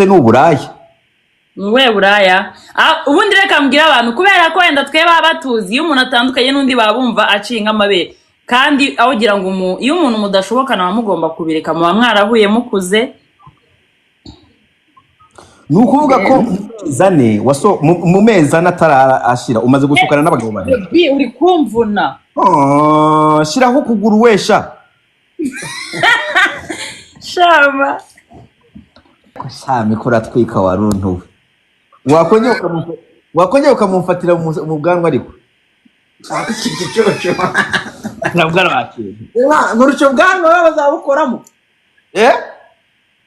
n'uburaya we buraya ubundi reka mbwira abantu kubera ko wenda twe baba batuzi iyo umuntu atandukanye n'undi babumva acinga amabere kandi awugira ngo iyo umuntu mudashobokana bamugomba kubireka muba mwarahuye mukuze. ni ukuvuga ko zane mu mezi ane atarashira umaze gusukana n'abagabo babiri uri kumvuna shiraho ukuguru wesha shama shame ko ratwika waruntuwe wakongera ukamumfatira mu bwanwa ariko ntabwo arakintu nkurucyo bwanwa bazabukoramo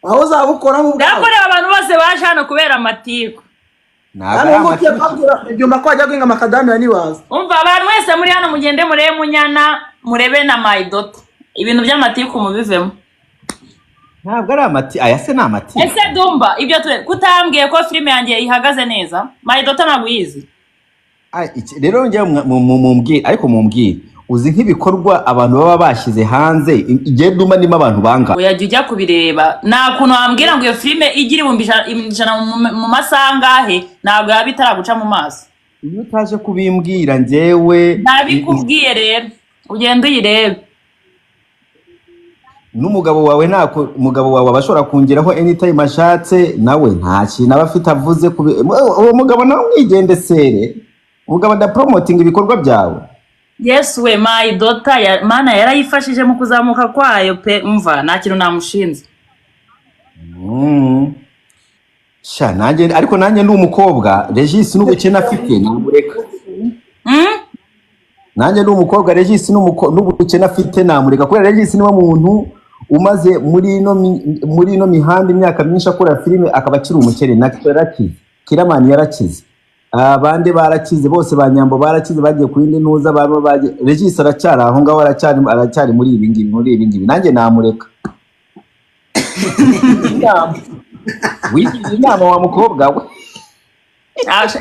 aho uzabukoramo ndakorera abantu bose baje hano kubera amatiku ibyuma ko wajya guhinga amakadamiya ntiwaza umva abantu wese muri hano mugende murebe Munyana murebe na Maidota ibintu by'amatiku mubivemo. ntabwo ari amati aya se ni amati ese Dumba ibyo kutambwiye ko filime yanjye ihagaze neza Maidota ntabwo yizi rero njye mumbwire ariko mumbwire uzi nk'ibikorwa abantu baba bashyize hanze igihe Dumba nimo abantu banga uyajya ujya kubireba nta kuntu wambwira ngo iyo filime igira ijana mu masaha angahe ntabwo yaba itaraguca mu maso. iyo utaje kubimbwira njyewe ntabikubwiye rero ugenda uyirebe n'umugabo wawe umugabo wawe abashobora kungeraho anytime ashatse nawe nta kintu aba afite avuze uwo mugabo nawe mwigendesere umugabo ndapromoting ibikorwa byawe. Yes we Maidota mana yarayifashije mu kuzamuka kwayo pe umva nta kintu namushinze. nanjye ariko nanjye ndi umukobwa Regis n'ubukene afite namureka nanjye ndi umukobwa Regis n'ubukene afite namureka kubera Regis niwe muntu umaze muri ino mihanda imyaka myinshi akora filime akaba akiri umukene na Kiramani yarakize abandi barakize bose banyambo barakize bagiye ku yindi ntuza Regis aracyari aho ngaho aracyari muri ibi ngibi nanjye namureka. wigira inama wa mukobwa we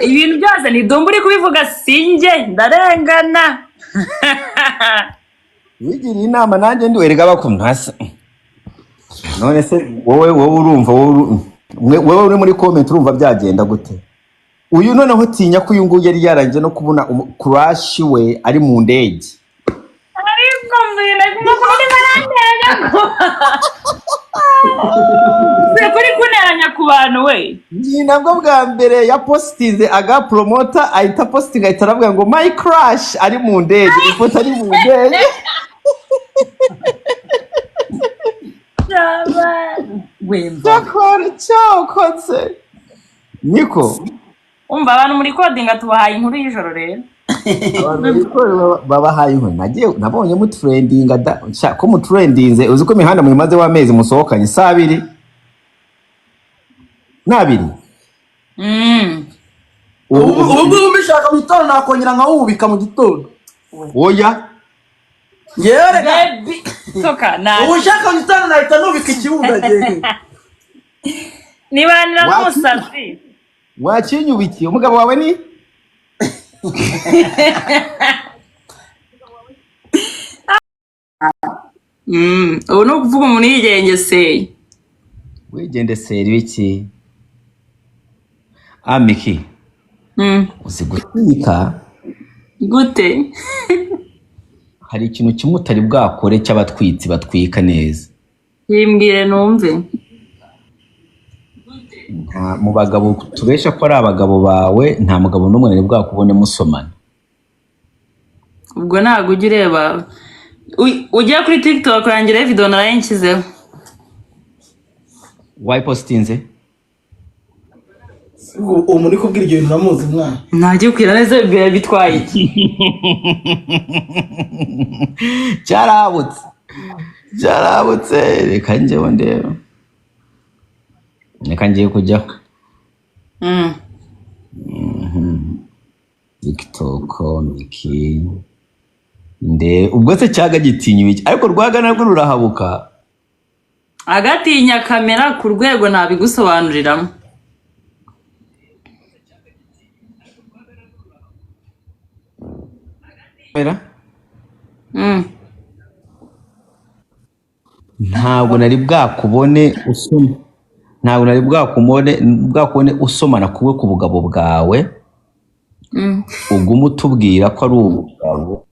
ibintu byose ni Dumba uri kubivuga sinjye ndarengana wigira inama nanjye ndiwerega bakumwasa none se wowe urumva wowe uri muri comment urumva byagenda gute uyu noneho tinya ko uyu nguyu yari yarangiye no kubona crush we ari mu ndege ariko mbere kumukuri barantenya ko kuri kuneranya ku bantu we ni nabwo bwa mbere ya postinze aga promoter ahita posting ahita aravuga ngo my crush ari mu ndege ifoto ari mu ndege cyakoze niko umva abantu muri coding tubahaye inkuru y'ijoro rero babahaye inkuru nabonye mu trending ko mu trendinze uzi ko imihanda muyimaze w'amezi musohokanye saa 2 n'abiri ubu mbishaka mu gitondo nakongera nkawubika mu gitondo oya yerega soka na ubu shaka mu gitondo nahita nubika ikibuga gihe nibanira n'umusazi wakinyubikiye umugabo wawe ni ubu no kuvuga umuntu yigengeseye wigendesera ibiki Miki uzi gutwika gute hari ikintu kimwe utari bwakore cy'abatwitsi batwika neza yimbwire numve mu bagabo tubesha ko ari abagabo bawe nta mugabo n'umwe nari bwakubone musomana ubwo ntago ujya ureba ujya kuri TikTok yangira video narayenshyizeho wayipostinze uwo muri kubwira ibyo bintu namuzi mwana ntajye kwira neza bitwaye iki cyarabutse reka njyewe ndeba reka ngiye kujyaho TikTok Miki ubwo se cyaga gitinyuye iki ariko rwaga narwo rurahabuka agatinya kamera ku rwego nabigusobanuriramo ntabwo nari bwakubone usoma ntabwo nari bwakubone usomana kuwe ku bugabo bwawe uguma utubwira ko ari ubugabo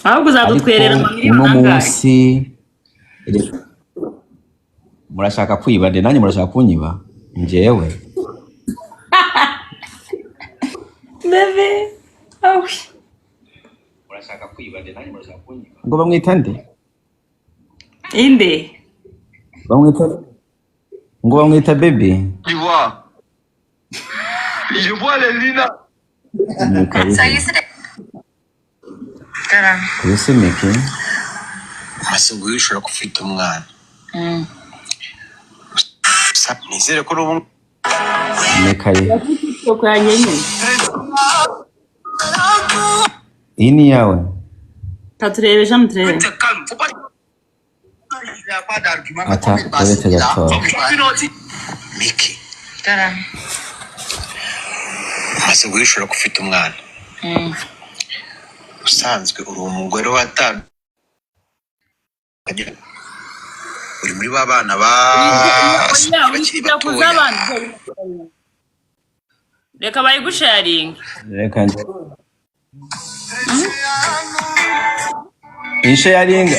ahubwo uzadutwerera uno munsi murashaka kwiba nde nanjye murashaka kunyiba njyewe bebe awi murashaka kwiba nde nanjye murashaka kunyiba ngo bamwita nde inde bamwita bebe Je vois les Lina. ese meke Masego yishura kufita umwana. Nizere ko ubu mekaye soko yanjye nyine iyi ni yawe taturebe jam turebe ata uretse gatora Miki. Masego yishura kufita umwana. Usanzwe uri umugore watanu. Uri muri ba bana bakiri batoya. reka bayigusharinga reka insharinga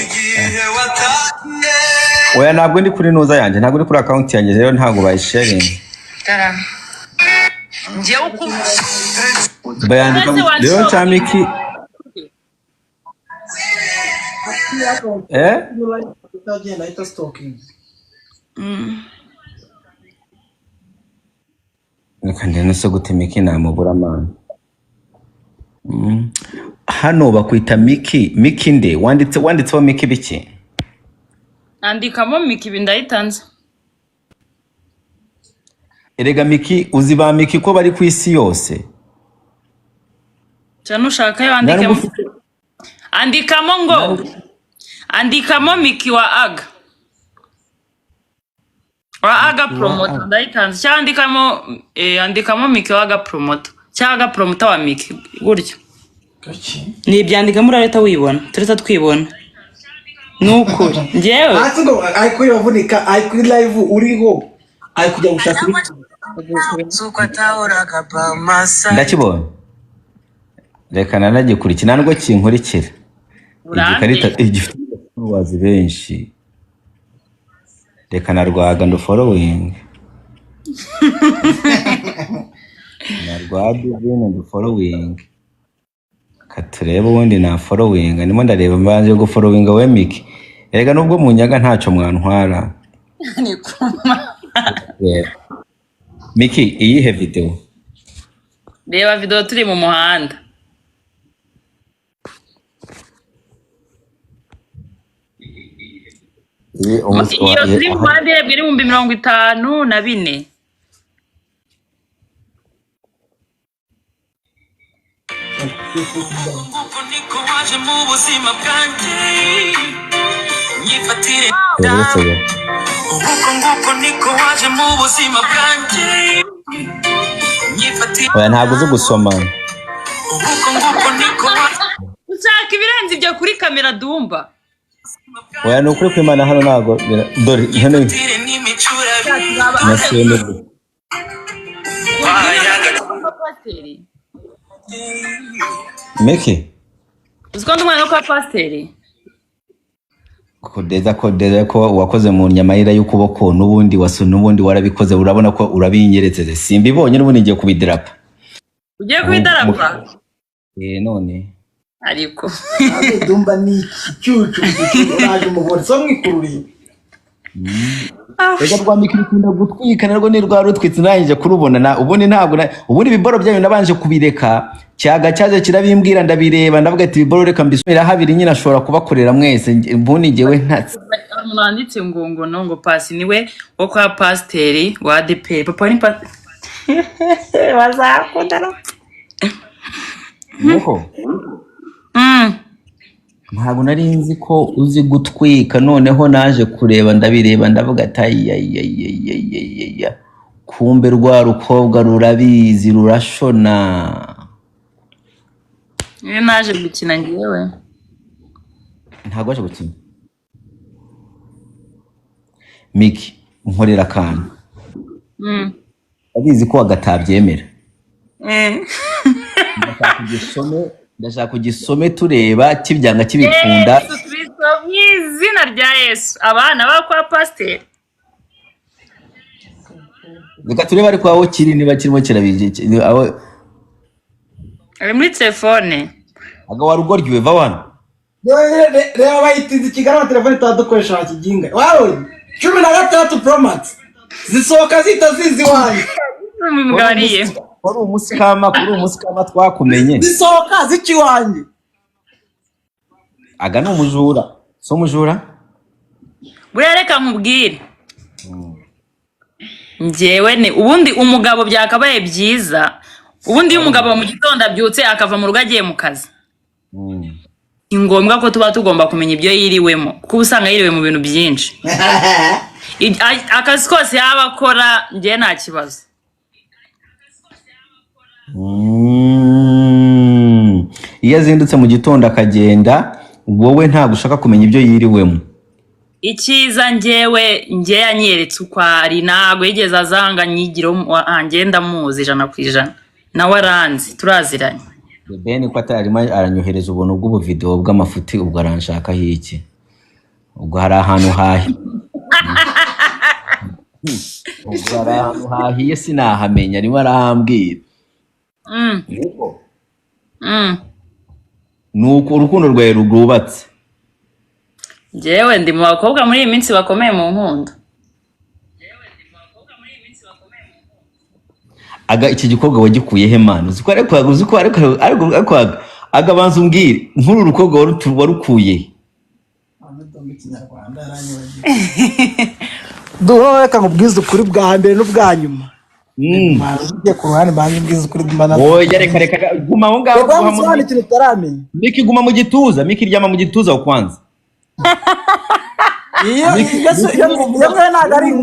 oya ntabwo ndi kuri nuza yanjye ntabwo ndi kuri account yanjye rero ntabwo bayisharinga bayandika rero Chamiki utagenda ahita stalking. reka ndende se gute Miki namubura amana hano bakwita Miki nde wanditseho Miki biki andikamo Miki bindayitanze erega Miki uzi ba Miki ko bari ku isi yose cyane ushaka yo andikamo Miki wa aga promoter ndayitanze cyangwa andikamo Miki wa aga promoter cyangwa promoter wa Miki gutyo ni ibyandika muri leta wibona tureta twibona nukuri njewe ngo ayikuri bavunika ayikuri live uriho ayikujya gushaka ndakibona reka nanagikurikira ntabwo kinkurikira igikarita igifite abazi benshi reka narwaga ndo following narwaga ndo following katureba ubundi na following ndimo ndareba mbanje go following we Miki erega nubwo munyaga ntacyo mwantwara ni kuma Miki iyihe video reba video turi mu muhanda iyo turi mu muhanda irebwa ibihumbi 54 oya ntabwo uzi gusoma ushaka ibirenze ibyo kuri kamera dumba oya ni ukuri kwimana hano ntabwo dore hano nasende Miki uziko ndumwana kwa pasiteri kodeza ko wakoze mu nyamayira y'ukuboko n'ubundi warabikoze urabona ko urabinyeretse simbibonye n'ubundi ngiye kubidrapa ugiye kubidarapa none ariko dumba ni icyucu uraje umubona so mwikururiye ega rwa Miki rukunda gutwika narwo ni rwa rutwitse nangije kurubona ubundi ntabwo ubundi ibiboro byanyu nabanje kubireka cyaga cyaje kirabimbwira ndabireba ndavuga ati ibiboro reka mbisubira habiri nyine ashobora kubakorera mwese ubundi ngewe ntatse umuntu wanditse ngo pasi niwe wo kwa pasiteri wa ADP papa ni pasiteri bazakundana nuko ntabwo nari nzi ko uzi gutwika noneho naje kureba ndabireba ndavuga ati kumbe rwa rukobwa rurabizi rurashona niyo naje gukina ngewe ntabwo waje gukina Miki nkorera akantu Mm. abizi ko agatabyemera ndashaka kugisome tureba kibyanga kibikunda Yesu Kristo mu izina rya Yesu abana ba kwa pasiteri reka turebe ariko aho kiri niba kirimo kirabije aho ari muri telefone agawa rugo ryiwe wana reba bayitinze Kigali ama telefone twadukoresha bakiginga wawe 16 Pro Max zisohoka zita zizi wanyu mugabariye wari umusikama twakumenye zisohoka ziki wanyu aga ni umujura so umujura buriya reka nkubwire njyewe ni ubundi umugabo byakabaye byiza ubundi iyo umugabo mu gitondo abyutse akava mu rugo agiye mu kazi ni ngombwa ko tuba tugomba kumenya ibyo yiriwemo kuko usanga yiriwe mu bintu byinshi akazi kose yaba akora njye nta kibazo iyo azindutse mu gitondo akagenda wowe ntabwo ushaka kumenya ibyo yiriwemo icyiza njyewe yanyeretse uko ari ntabwo yigeze azanga nyigiro ngenda muzi 100% nawe aranzi turaziranye Ben ko atarimo aranyohereza ubuntu bw'ubuvideo bw'amafuti ubwo aranshakaho iki ubwo hari ahantu hahiye sinahamenya arimo arahambwira nuko urukundo rwawe rwubatse njyewe ndi mu bakobwa muri iyi minsi bakomeye mu nkundo aga iki gikorwa wagikuye he man uzi ko ariko agabanza umbwire nkuru rukobwa warukuye reka nkubwize ukuri bwa mbere n'ubwa nyuma ugiye ku ruhande banze ubwize ukuri oya reka guma aho ngaho guha ikintu utaramenya Miki guma mu gituza Miki ryama mu gituza kwanza iyo ntabwo ari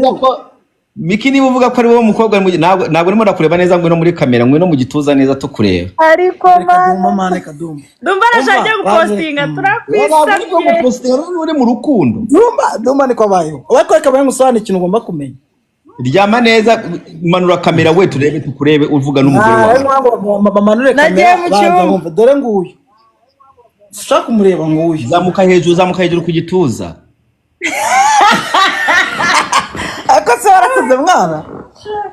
Miki niba uvuga ko ari wowe mukobwa ntabwo urimo urakureba neza ngwino muri kamera ngwino mu gituza neza tukureba ariko mama reka dumba ndumva arashaka gupostinga turakwisabye uri mu rukundo dumba niko abayeho ariko reka baye ngusobanura ikintu ugomba kumenya ryama neza manura kamera we turebe tukurebe uvuga n'umugore wawe bamanure kamera dore nguyu ushaka kumureba nguyu zamuka hejuru ku gituza akose warakoze mwana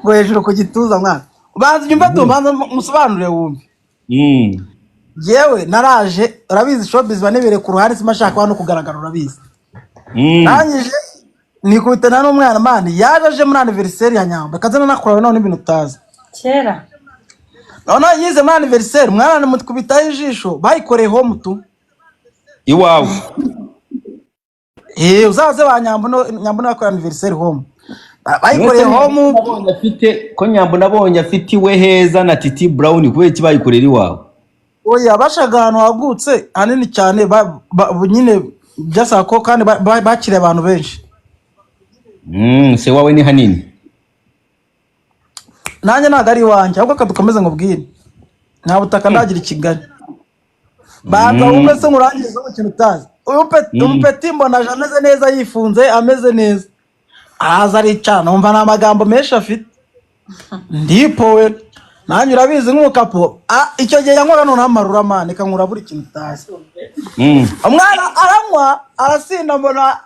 ngo hejuru ku gituza mwana ubanza unyumva tubanza musobanurire wumve yewe naraje urabizi showbiz banebere ku ruhande simashaka hano kugaragara urabizi nanyije nikubitana n'umwana mani yaje muri anniversaire ya Nyamba kazana nakora none ibintu utazi kera none yize muri anniversaire mwana mutkubitaho ijisho bayikoreye home tu iwawe uzaze ba Nyamba nakora anniversaire home bayikoreye home ko Nyamba nabonye afite iwe heza na Titi Brown kubera iki bayikorera iwawe oya bashaga ahantu hagutse hanini cyane nyine byasaba ko kandi bakiriye abantu benshi se wawe ni hanini nanjye ntabwo ari iwanjye ahubwo kadukomeze nkubwire nta butaka ndagira i Kigali baza wumve se nkurangiza mu kintu utazi umupeti mbona aje ameze neza yifunze ameze neza araza aricana numva nta magambo menshi afite ndipowe nanjye urabizi nk'umukapo icyo gihe yanywera noneho amarura mani kankura buri kintu utazi umwana aranywa arasinda mbona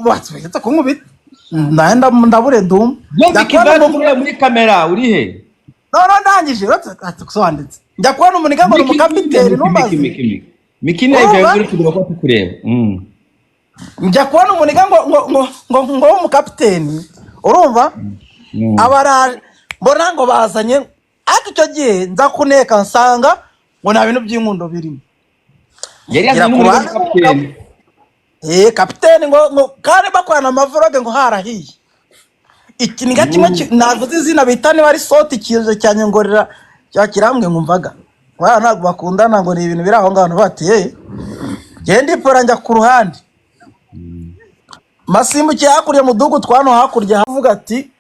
batwite kunkubita ndahenda ndabure dum muri kamera uri he none ndangije atusobanitse njya kubona umuniga ngo umukapiteri numbaze Miki nayo uri kugira ko tukureba njya kubona umuniga ngo umukapiteni urumva abaraje mbona ngo bazanye ati cyo gihe nza kuneka nsanga ngo nta bintu by'inkundo birimo yari yazanye kapiteni ngo kandi bakorana amavoroge ngo harahiye iki ni kimwe navuze izina bita niba ari soti kije cyane ngorera cyakirambwe nkumvaga waya ntabwo bakundana ngo ni ibintu biri aho ngaho bati genda ipora njya ku ruhande masimbukiye hakurya mu dugu twano hakurya havuga ati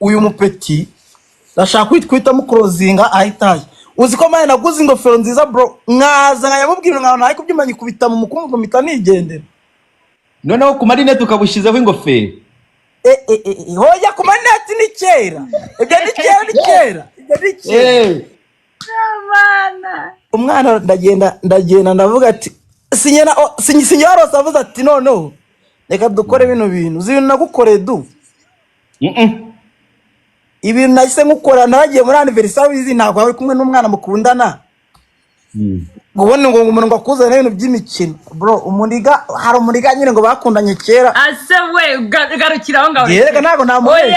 uyu mupeti ndashaka kwitwita mucrosinga ahitaye uzi ko mane naguze ingofero nziza bro mwaza nkayamubwira nkaho nari kubyimanya kubita mu mukungu mpita nigendera noneho ku marinete ukabushizeho ingofero hoya ku maneti ni kera ibyo ni kera ibyo ni kera umwana ndagenda ndavuga ati sinyara rose avuze ati noneho reka dukore bino bintu uzi ibintu nagukoreye du ibintu nahise nkukora naragiye muri anniversaire wizi ntabwo wari kumwe n'umwana mukundana ubone ngo umuntu ngo akuzane ibintu by'imikino bro hari umuniga nyine ngo bakundanye kera ase we garukira aho ngaho yereka ntabwo namuheye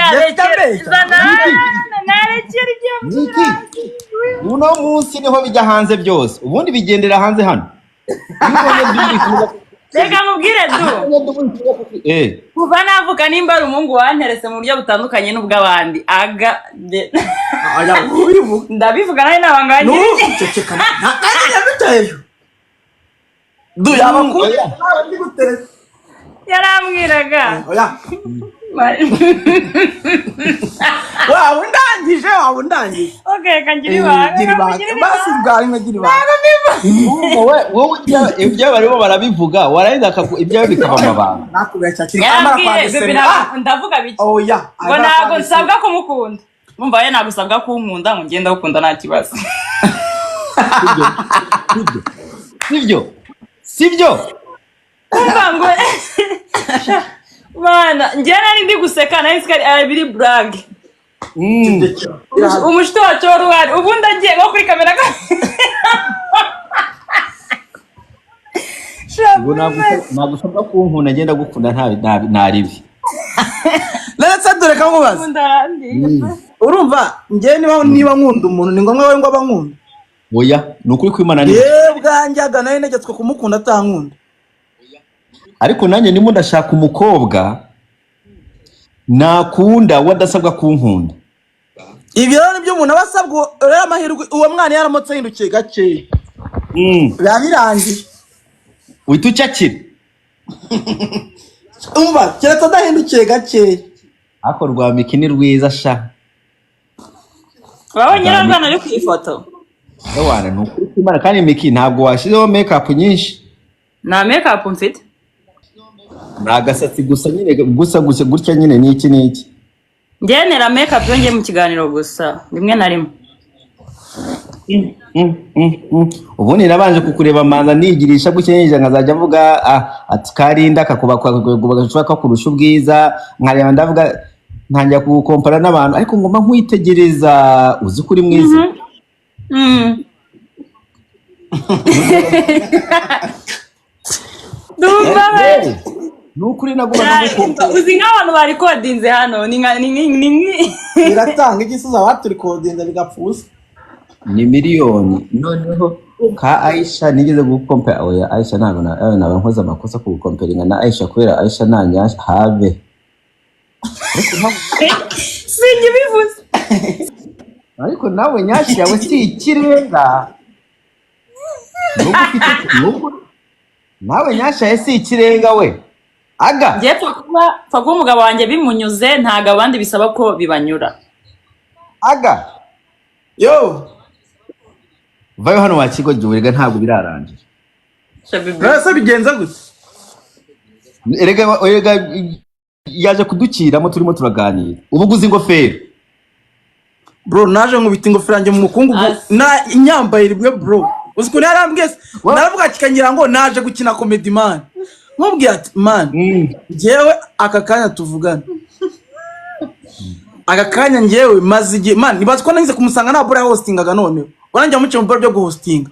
uno munsi niho bijya hanze byose ubundi bigendera hanze hano reka mubwire du kuva navuga nimba ari umuhungu wanterese mu buryo butandukanye n'ubw'abandi ndabivuga nawe nabanganye yarambwiraga waba undangije okay kangira ibanga basi bwarimwe gira ibanga wowe ibyo barimo barabivuga warangiza ibyo bikava amabanga ndavuga biki ngo ntabwo nsabwa kumukunda mumva ye ntabwo usabwa kunkunda ngo ngenda gukunda nta kibazo sibyo umva ngo bana njye nari ndi guseka nari nsikari abiri brag umushito wacu wari uhari ubundi agiye nko kuri kamera ntabwo usabwa kunkunda ngenda gukunda ntaribi ndetse dore kamubaza urumva njye niba nkunda umuntu ni ngombwa we ngo aba nkunda oya ni ukuri kwimana ni bwanjyaga nawe negetswe kumukunda atankunda ariko nanjye ndimo ndashaka umukobwa nakunda wadasabwa kunkunda ibyo rero nibyo umuntu aba asabwa rero amahirwe uwo mwana yaramutse ahindukiye gakeya biba birangiye uhita ucyakira umva keretse adahindukiye gakeya ariko rwa Miki ni rwiza sha wabonye nyirarwana ari ku ifoto ewana ni ukuri kwimana kandi Miki ntabwo washyizeho make-up nyinshi nta make-up mfite ni agasatsi gusa nyine gusa gutya nyine n'iki ngenera make-up yongeye mu kiganiro gusa rimwe na rimwe ubundi nabanje kukureba manza nigirisha gukenyije nkazajya mvuga ati karinda kakubaka kurusha ubwiza nkareba ndavuga ntangira kugukompara n'abantu ariko ngomba nkwitegereza uzi kuri mwiza Dumba nukuri naguma uzi nk'abantu bari kodinze hano ni iratanga igisubizo abaturi kodinze bigapfuza ni miliyoni noneho ka Aisha nigeze gukompera oya Aisha ntabwo naba nkoze amakosa ku gukomperinga na Aisha kubera Aisha nanya have sinjye bivuze ariko nawe nyashi yawe si ikirenga nawe nyashi yawe si ikirenga we aga ngiye pfa kuba umugabo wanjye bimunyuze ntago abandi bisaba ko bibanyura aga yo vayo hano wakigo giwega ntabwo birarangira rasa bigenza gute erega yaje kudukiramo turimo turaganira ubuguzi ingofero bro naje nkubita ingofero yanjye mu mukungugu na inyambaye rimwe bro uziko narambwiye naravuga kikangira ngo naje gukina comedy man nkubwiye ati man ngewe aka kanya tuvugana aka kanya ngewe mazige man nibaza ko nagize kumusanga na bora hostingaga none wanjya mucyo mboro byo guhostinga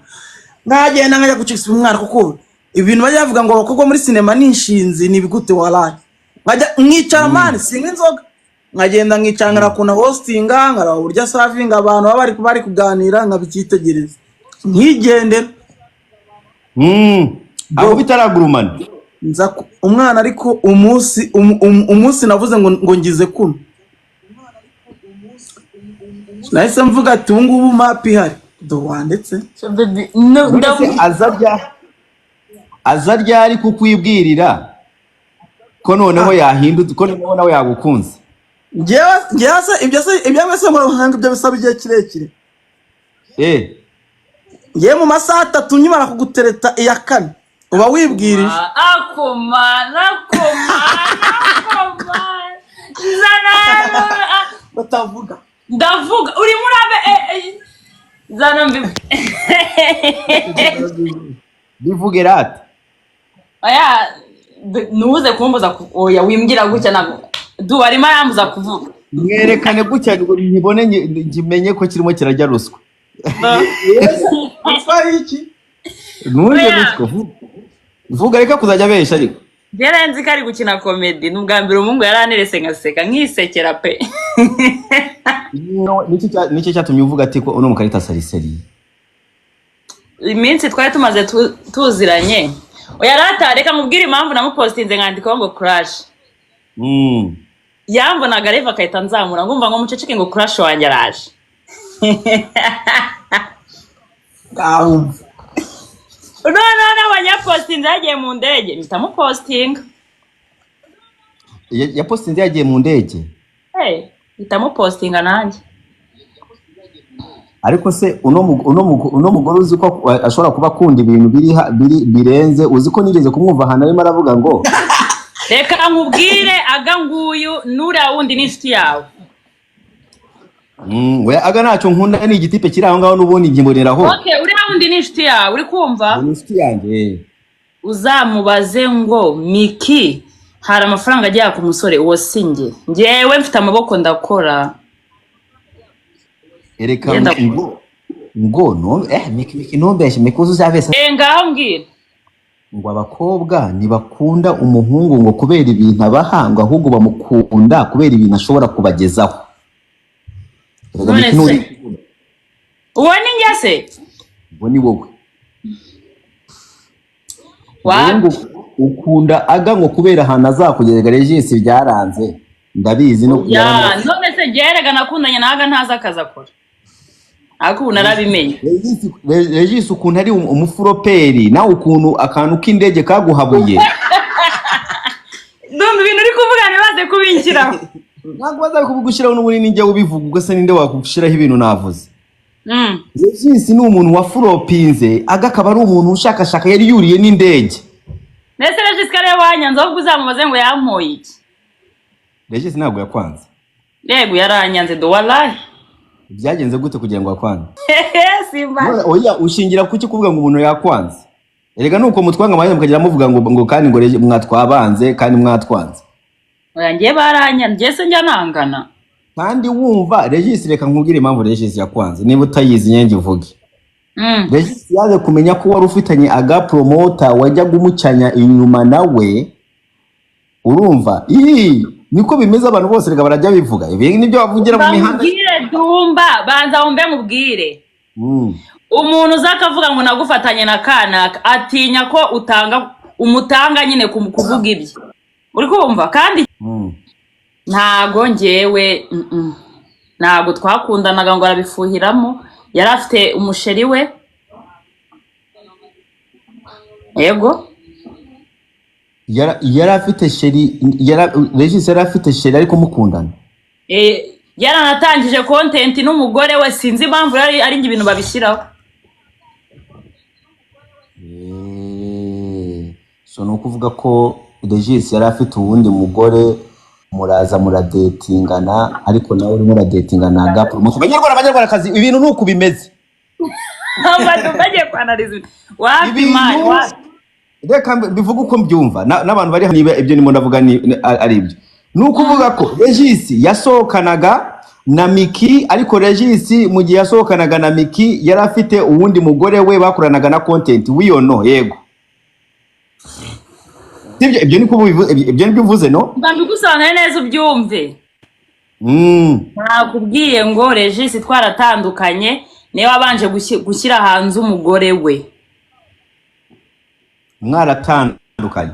ngagenda nkajya gucikisa umwana kuko ibintu bajya bavuga ngo abakobwa muri cinema nishinzi nibigute walaye nkajya mwicara man singa inzoga nkagenda nkicangara kuna hostinga ngara burya savinga abantu bari kuganira nkabikitegereza nkigendera aho bitaragurumana nza umwana ariko umunsi navuze ngo ngize kuno nahise mvuga ati ubu ngubu mapi ihari wanditse azarya ari kukwibwirira ko noneho yahindutse ko noneho nawe yagukunze ibyo mwese murahanga ibyo bisaba igihe kirekire ngiye mu masaha 3 nyimara kugutereta iya 4 uba wibwirije batavuga ndavuga uri murabe zana mbi bivuge rata aya nuze kumbuza oya wimbwira gutya ntabwo du arimo yambuza kuvuga mwerekane gutya ngo nibone ngimenye ko kirimo kirajya ruswa ruswa iki nuje ruswa vuga reka kuzajya besha ariko byarenze ko ari gukina comedy n'ubwa mbere umuhungu yaranerese ngaseka nkisekera pe niki cyatumye uvuga ati ko uno mukarita sariseri iminsi twari tumaze tuziranye oya rata reka mubwire impamvu namupostinze nkandikaho ngo crash yambonaga reva akahita nzamura ngumva ngo muceceke ngo crash wanjye araje none abanyapostinze yagiye mu ndege mpita mupostinga yapostinze yagiye mu ndege mpita mupostinga nanjye ariko se uno mugore uzi ko ashobora kuba akunda ibintu birenze uzi ko nigeze kumwumva ahantu arimo aravuga ngo reka nkubwire aga nguyu nuriya wundi n'inshuti yawe we aga ntacyo nkunda ni igitipe kiri aho ngaho n'ubundi ngimboneraho uriya wundi n'inshuti yawe uri kumva inshuti yanjye uzamubaze ngo Miki hari amafaranga ajya ku musore uwo sinjye njyewe mfite amaboko ndakora ereka ngo no Miki ntumbeshye Miki uzavesa ngaho mbwira ngo abakobwa ntibakunda umuhungu ngo kubera ibintu abahanga ahubwo bamukunda kubera ibintu ashobora kubagezaho uwo ni njye se uwo ni wowe ukunda aga ngo kubera ahantu azakugeza regisi byaranze ndabizi no ya none se gerega nakundanye naga ntaza akaza akora ariko ubu narabimenye regisi ukuntu ari umufuroperi nawe ukuntu akantu k'indege kaguhabuye ndumva ibintu uri kuvuga ntibaze kubinshyiraho ntabwo baza kubigushyiraho n'ubundi ninjye ubivuga ubwo se ninde wakugushyiraho ibintu navuze regisi ni umuntu wafuropinze aga akaba ari umuntu ushakashaka yari yuriye n'indege ndetse regisi kare wanyanze ahubwo uzamubaze ngo yampoye iki regisi ntabwo yakwanze yego yaranyanze do wallahi byagenze gute kugira ngo akwanze simba oya ushingira kuki kuvuga ngo umuntu yakwanze erega nuko mutwanga amahanga mukagira muvuga ngo kandi ngo mwatwabanze kandi mwatwanze oya ngiye baranyanze se njya nangana kandi wumva regisi reka nkubwire impamvu regisi yakwanze niba utayizi nyengi uvuge regisi yaje kumenya ko wari ufitanye aga promoter wajyaga umucanya inyuma nawe urumva niko bimeze abantu bose rega barajya bivuga ibi nibyo bavugira mu mihanda bambwire dumba banza wumve mubwire umuntu uzakavuga ngo nagufatanye na kanaka atinya ko umutanga nyine kuvuga ibye uri kumva kandi ntago njyewe ntago twakundanaga ngo arabifuhiramo yari afite umusheri we yego yari afite sheri regisi yari afite sheri ariko mukundana yaranatangije content n'umugore we sinzi impamvu ari ibintu babishyiraho so ni ukuvuga ko regisi yari afite uwundi mugore muraza muradetingana ariko nawe urimo uradetingana na gapromotion abanyarwandakazi ibintu nuko bimeze abantu bagiye kwanariza wapi reka bivuga uko mbyumva n'abantu bari hano ibyo nimo ndavuga ari ibyo ni ukuvuga ko regisi yasohokanaga na Miki ariko regisi mu gihe yasohokanaga na Miki yari afite uwundi mugore we bakoranaga na content wiyono yego ibyo ni kuvuga ibyo nibyo uvuze no mbigusobanure neza ubyumve nakubwiye ngo regisi twaratandukanye niwe wabanje gushyira hanze umugore we mwaratandukanye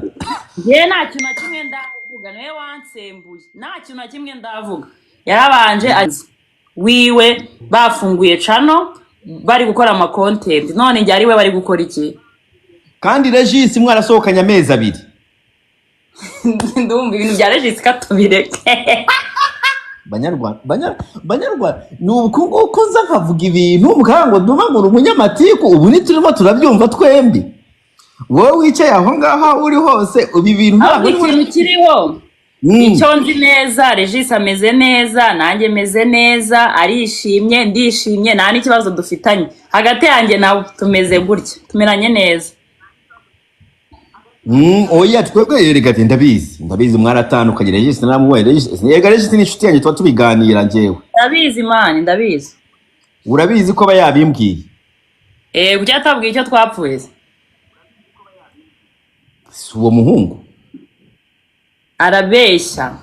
yewe nta kintu na kimwe ndavuga niwe wansembuye nta kintu na kimwe ndavuga yarabanje wiwe bafunguye channel bari gukora ama content none njye ari we bari gukora iki kandi regisi mwarasohokanye amezi 2 ndumva ibintu bya regisi katubireke banyarwanda nuko nza nkavuga ibintu mukango dumagura umunyamatiku ubu ni turimo turabyumva twembi wowe wicaye aho ngaho uri hose ibi bintu ntabwo ikintu kiriho icyo nzi neza Regis ameze neza, nanjye meze neza, arishimye, ndishimye, nta n'ikibazo dufitanye hagati yanjye nawe, tumeze gutya, tumeranye neza. Oya twebwe yerega ndabizi mwaratandukanye Regis namwe Regis ni inshuti yanjye tuba tubiganira njyewe. Ndabizi mani, ndabizi. Urabizi ko bayabimbwiye? Kujya atabwiye icyo twapfuye. Si uwo muhungu arabeshya.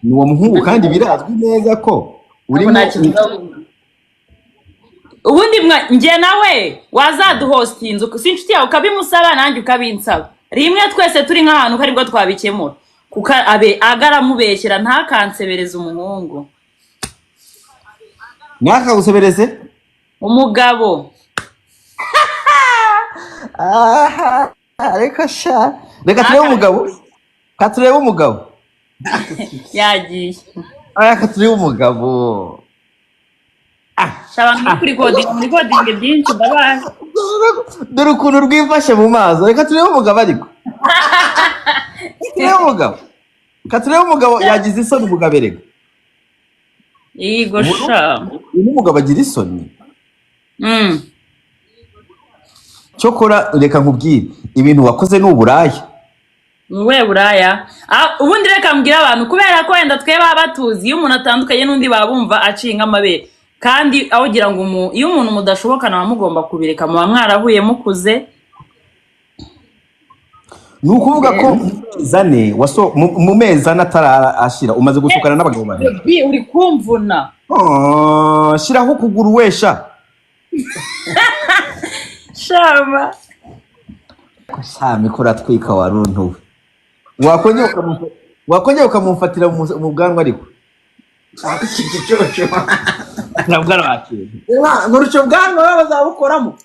Ni uwo muhungu kandi birazwi neza ko urimo. Ubundi njye nawe wazaduhostinze si inshuti yawe ukabimusaba nanjye ukabinsaba rimwe twese turi nk'ahantu ko aribwo twabikemura kuko agaramubeshyera ntakansebereze umuhungu. Nakagusebereze umugabo. Reka sha reka turebe umugabo yagiye. Reka turebe umugabo. Shabana muri coding byinshi ndabaye. Dore ukuntu rwifashe mu maso. Reka turebe umugabo ariko. Turebe umugabo yagize isoni umugabo erega. Yego sha. Uyu mugabo agira isoni. Cyokora reka nkubwire ibintu wakoze n'uburaya. Wewe buraya. Ubundi reka mbwira abantu kubera ko wenda twe batuzi iyo umuntu atandukanye n'undi babumva acinga amabere. Kandi aho gira ngo iyo umuntu mudashobokana bamugomba kubireka muba mwarahuye mukuze. Nukuvuga ko zane mu mezi atarashira umaze gusukana n'abagabo bane. Uri kumvuna. Shiraho kuguru wesha. Shama. Sami kuratwika waruntuwe. Wakongera ukamumfatira mu bwanwa ariko. Ntabwo arakira. Nkurucyo bwanwa bazabukoramo.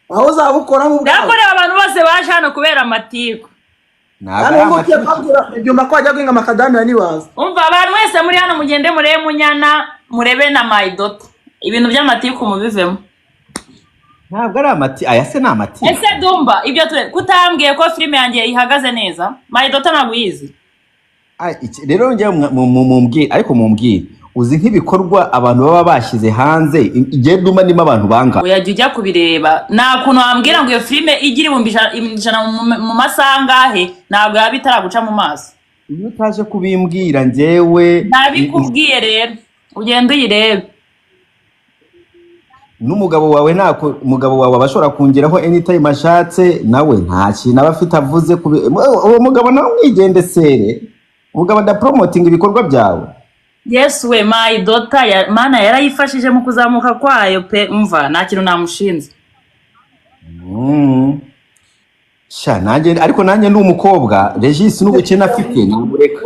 Aho zabukoramo. Ndakorera abantu bose baje hano kubera amatiku. Ntabwo ibyuma ko ajya guhinga makadamia nibaza. Umva abantu wese muri hano mugende murebe Munyana, murebe na My Daughter. Ibintu by'amatiku mubivemo. Ntabwo ari amati, aya se ni amati. Ese Dumba, ibyo kutambwiye ko filime yanjye ihagaze neza. My Daughter ntabwo yizi. Rero njye mumbwire ariko mumbwire uzi nk'ibikorwa abantu baba bashize hanze igihe Dumba ndimo abantu banga. Uyajya ujya kubireba. Nta kuntu wambwira ngo iyo filime igira ijana mu masangahe ntabwo yaba itaraguca mu maso. Iyo utaje kubimbwira njyewe nabikubwiye rero ugenda uyirebe. N'umugabo wawe umugabo wawe abashobora kungeraho anytime ashatse nawe nta kintu aba afite avuze uwo mugabo nawe mwigendesere umugabo da promoting ibikorwa byawe. Yes we My Daughter mana yarayifashije mu kuzamuka kwayo pe umva nta kintu namushinze. Sha nanjye ariko nanjye ndi umukobwa Regis n'ubukene afite namureka.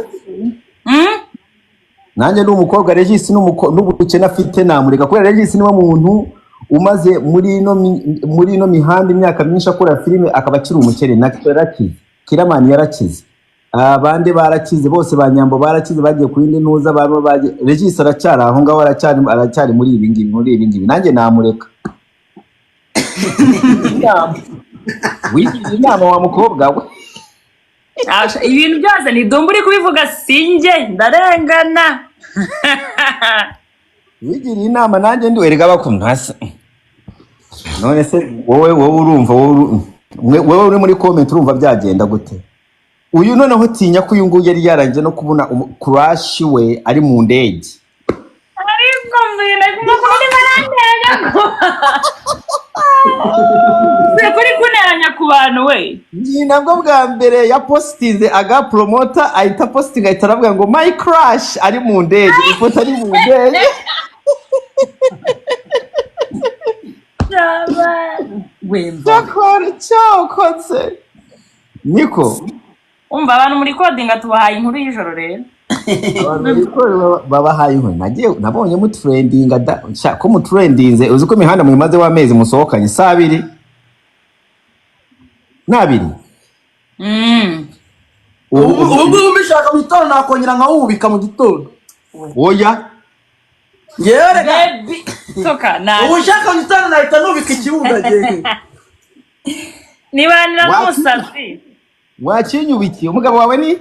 Nanjye ndi umukobwa Regis n'ubukene afite namureka kubera Regis niwe muntu umaze muri ino mihanda imyaka myinshi akora filime akaba akiri umukene na Kiramani yarakize. Abandi barakize bose banyambo barakize bagiye ku yindi ntuza abantu bagiye Regis aracyari aho ngaho aracyari muri ibi ngibi nanjye namureka. Wigira inama wa mukobwa we. Ibintu byose ni Dumba uri kubivuga sinjye ndarengana. Wigira inama nanjye ndiwerega bakumvasa. None se wowe urumva wowe uri muri comment urumva byagenda gute? Uyu noneho tinya ko uyu nguyu yari yaranje no kubona crush we ari mu ndege. Ariko mbere kumukuru marantega ko. Kuri kuneranya ku bantu we. Ni nabwo bwa mbere ya postinze aga promoter ahita posting ahita aravuga ngo my crush ari mu ndege ifoto ari mu ndege. Wemba. Cyakotse. Niko. Umva abantu muri coding atubahaye inkuru y'ijoro rero. Babahaye inkuru nabonye mu trending ko mu trendinze uzi ko imihanda muyimaze w'amezi musohokanye saa 2 n'abiri. Ubu bishaka mu gitondo nakongera nkawubika mu gitondo. Oya. Yereka. Toka na. Ubu shaka mu gitondo nahita nubika ikibuga genge. Niba n'umusazi. Wakinyubikiye umugabo wawe ni?